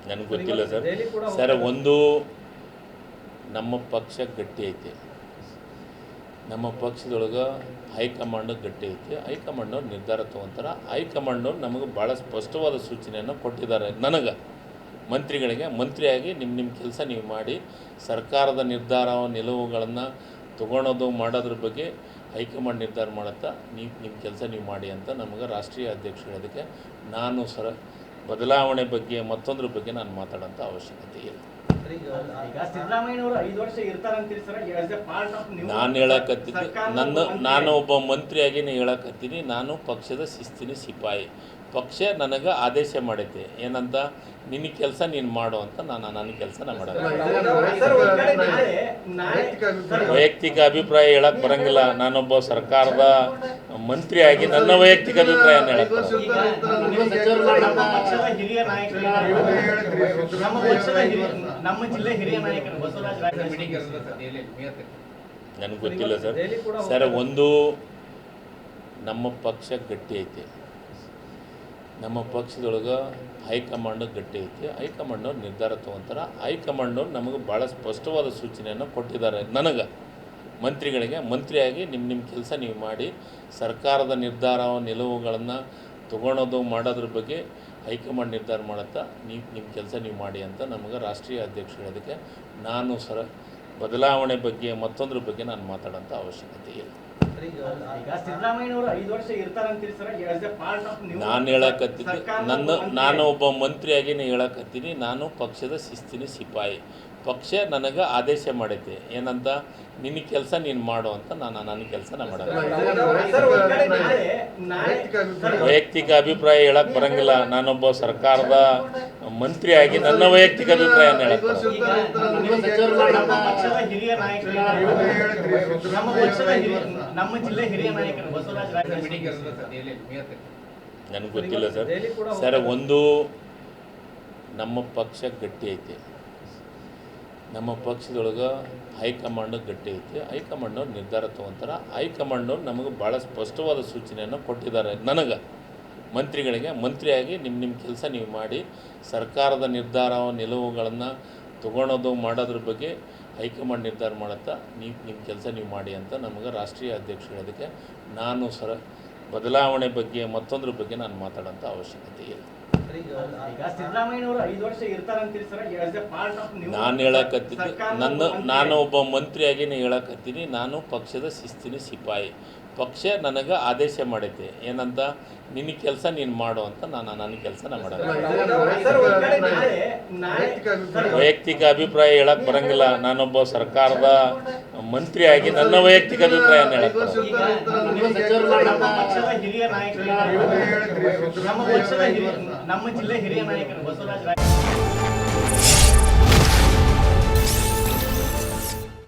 ನನಗೆ ಗೊತ್ತಿಲ್ಲ sir. Sir, ಒಂದು ನಮ್ಮ ಪಕ್ಷ ಗಟ್ಟಿ ಐತೆ, ನಮ್ಮ ಪಕ್ಷದೊಳಗೆ ಹೈಕಮಾಂಡ್ ಗಟ್ಟಿ ಐತೆ. ಹೈಕಮಾಂಡವ್ರು ನಿರ್ಧಾರ ತೊಗೊತಾರೆ. ಹೈಕಮಾಂಡವ್ರು ನಮಗೆ ಭಾಳ ಸ್ಪಷ್ಟವಾದ ಸೂಚನೆಯನ್ನು ಕೊಟ್ಟಿದ್ದಾರೆ. ನನಗೆ ಮಂತ್ರಿಗಳಿಗೆ, ಮಂತ್ರಿಯಾಗಿ ನಿಮ್ಮ ಕೆಲಸ ನೀವು ಮಾಡಿ, ಸರ್ಕಾರದ ನಿರ್ಧಾರ ನಿಲುವುಗಳನ್ನು ತೊಗೊಳೋದು ಮಾಡೋದ್ರ ಬಗ್ಗೆ ಹೈಕಮಾಂಡ್ ನಿರ್ಧಾರ ಮಾಡುತ್ತಾ ನಿಮ್ಮ ಕೆಲಸ ನೀವು ಮಾಡಿ ಅಂತ ನಮಗೆ ರಾಷ್ಟ್ರೀಯ ಅಧ್ಯಕ್ಷರು ಹೇಳೋದಕ್ಕೆ ನಾನು ಬದಲಾವಣೆ ಬಗ್ಗೆ ಮತ್ತೊಂದ್ರ ಬಗ್ಗೆ ನಾನು ಮಾತಾಡೋಂಥ ಅವಶ್ಯಕತೆ ಇಲ್ಲ. ನಾನು ಹೇಳಕತ್ತೀನಿ, ನಾನು ಒಬ್ಬ ಮಂತ್ರಿಯಾಗಿ ಹೇಳಕತ್ತೀನಿ, ನಾನು ಪಕ್ಷದ ಶಿಸ್ತಿನ ಸಿಪಾಯಿ. ಪಕ್ಷ ನನಗೆ ಆದೇಶ ಮಾಡೈತೆ ಏನಂತ, ನಿನ್ನ ಕೆಲಸ ನೀನು ಮಾಡು ಅಂತ. ನನ್ನ ಕೆಲಸನ ಮಾಡೋದು. ವೈಯಕ್ತಿಕ ಅಭಿಪ್ರಾಯ ಹೇಳಕ್ಕೆ ಬರಂಗಿಲ್ಲ. ನಾನೊಬ್ಬ ಸರ್ಕಾರದ ಮಂತ್ರಿಯಾಗಿ ನನ್ನ ವೈಯಕ್ತಿಕ ಅಭಿಪ್ರಾಯ ಹೇಳಕ್ಕೆ ನನಗೆ ಗೊತ್ತಿಲ್ಲ ಸರ್. ಸರ್, ಒಂದು ನಮ್ಮ ಪಕ್ಷ ಗಟ್ಟಿ ಐತೆ, ನಮ್ಮ ಪಕ್ಷದೊಳಗೆ ಹೈಕಮಾಂಡ್ ಗಟ್ಟಿ ಐತೆ. ಹೈಕಮಾಂಡವ್ರು ನಿರ್ಧಾರ ತೊಗೊತಾರೆ. ಹೈಕಮಾಂಡವ್ರು ನಮಗೆ ಭಾಳ ಸ್ಪಷ್ಟವಾದ ಸೂಚನೆಯನ್ನು ಕೊಟ್ಟಿದ್ದಾರೆ. ನನಗೆ ಮಂತ್ರಿಗಳಿಗೆ, ಮಂತ್ರಿಯಾಗಿ ನಿಮ್ಮ ಕೆಲಸ ನೀವು ಮಾಡಿ, ಸರ್ಕಾರದ ನಿರ್ಧಾರ ನಿಲುವುಗಳನ್ನು ತೊಗೊಳೋದು ಮಾಡೋದ್ರ ಬಗ್ಗೆ ಹೈಕಮಾಂಡ್ ನಿರ್ಧಾರ ಮಾಡುತ್ತಾ ನಿಮ್ಮ ಕೆಲಸ ನೀವು ಮಾಡಿ ಅಂತ ನಮಗೆ ರಾಷ್ಟ್ರೀಯ ಅಧ್ಯಕ್ಷರು ಹೇಳೋದಕ್ಕೆ ನಾನು ಬದಲಾವಣೆ ಬಗ್ಗೆ ಮತ್ತೊಂದ್ರ ಬಗ್ಗೆ ನಾನು ಮಾತಾಡೋಂಥ ಅವಶ್ಯಕತೆ ಇಲ್ಲ. ನಾನು ಹೇಳಕತ್ತೀನಿ, ನಾನು ಒಬ್ಬ ಮಂತ್ರಿಯಾಗಿ ಹೇಳಕತ್ತೀನಿ, ನಾನು ಪಕ್ಷದ ಶಿಸ್ತಿನ ಸಿಪಾಯಿ. ಪಕ್ಷ ನನಗೆ ಆದೇಶ ಮಾಡೈತೆ ಏನಂತ, ನಿನ್ನ ಕೆಲಸ ನೀನು ಮಾಡು ಅಂತ. ನನ್ನ ಕೆಲಸನ ಮಾಡೋದು. ವೈಯಕ್ತಿಕ ಅಭಿಪ್ರಾಯ ಹೇಳಕ್ಕೆ ಬರಂಗಿಲ್ಲ. ನಾನೊಬ್ಬ ಸರ್ಕಾರದ ಮಂತ್ರಿಯಾಗಿ ನನ್ನ ವೈಯಕ್ತಿಕ ಅಭಿಪ್ರಾಯ ಹೇಳಕ್ಕೆ ನನಗೆ ಗೊತ್ತಿಲ್ಲ ಸರ್. ಸರ್, ಒಂದು ನಮ್ಮ ಪಕ್ಷ ಗಟ್ಟಿ ಐತೆ, ನಮ್ಮ ಪಕ್ಷದೊಳಗೆ ಹೈಕಮಾಂಡ್ ಗಟ್ಟಿ ಐತೆ. ಹೈಕಮಾಂಡವ್ರು ನಿರ್ಧಾರ ತೊಗೊತಾರೆ. ಹೈಕಮಾಂಡವ್ರು ನಮಗೆ ಭಾಳ ಸ್ಪಷ್ಟವಾದ ಸೂಚನೆಯನ್ನು ಕೊಟ್ಟಿದ್ದಾರೆ. ನನಗೆ ಮಂತ್ರಿಗಳಿಗೆ, ಮಂತ್ರಿಯಾಗಿ ನಿಮ್ಮ ಕೆಲಸ ನೀವು ಮಾಡಿ, ಸರ್ಕಾರದ ನಿರ್ಧಾರ ನಿಲುವುಗಳನ್ನು ತೊಗೊಳೋದು ಮಾಡೋದ್ರ ಬಗ್ಗೆ ಹೈಕಮಾಂಡ್ ನಿರ್ಧಾರ ಮಾಡುತ್ತಾ ನಿಮ್ಮ ಕೆಲಸ ನೀವು ಮಾಡಿ ಅಂತ ನಮಗೆ ರಾಷ್ಟ್ರೀಯ ಅಧ್ಯಕ್ಷರು ಹೇಳೋದಕ್ಕೆ ನಾನು ಬದಲಾವಣೆ ಬಗ್ಗೆ ಮತ್ತೊಂದ್ರ ಬಗ್ಗೆ ನಾನು ಮಾತಾಡೋಂಥ ಅವಶ್ಯಕತೆ ಇಲ್ಲ. ನಾನು ಹೇಳಕತ್ತೀನಿ, ನಾನು ಒಬ್ಬ ಮಂತ್ರಿಯಾಗಿ ಹೇಳಕತ್ತೀನಿ, ನಾನು ಪಕ್ಷದ ಶಿಸ್ತಿನ ಸಿಪಾಯಿ. ಪಕ್ಷ ನನಗೆ ಆದೇಶ ಮಾಡೈತೆ ಏನಂತ, ನಿನ್ನ ಕೆಲಸ ನೀನು ಮಾಡು ಅಂತ. ನನ್ನ ಕೆಲಸನ ಮಾಡೋದು. ವೈಯಕ್ತಿಕ ಅಭಿಪ್ರಾಯ ಹೇಳಕ್ಕೆ ಬರಂಗಿಲ್ಲ. ನಾನೊಬ್ಬ ಸರ್ಕಾರದ ಮಂತ್ರಿಯಾಗಿ ನನ್ನ ವೈಯಕ್ತಿಕ ಅಭಿಪ್ರಾಯ ಹೇಳಕ್ಕೆ ನಮ್ಮ ಜಿಲ್ಲೆ ಹಿರಿಯ ನಾಯಕರು ಬಸವರಾಜ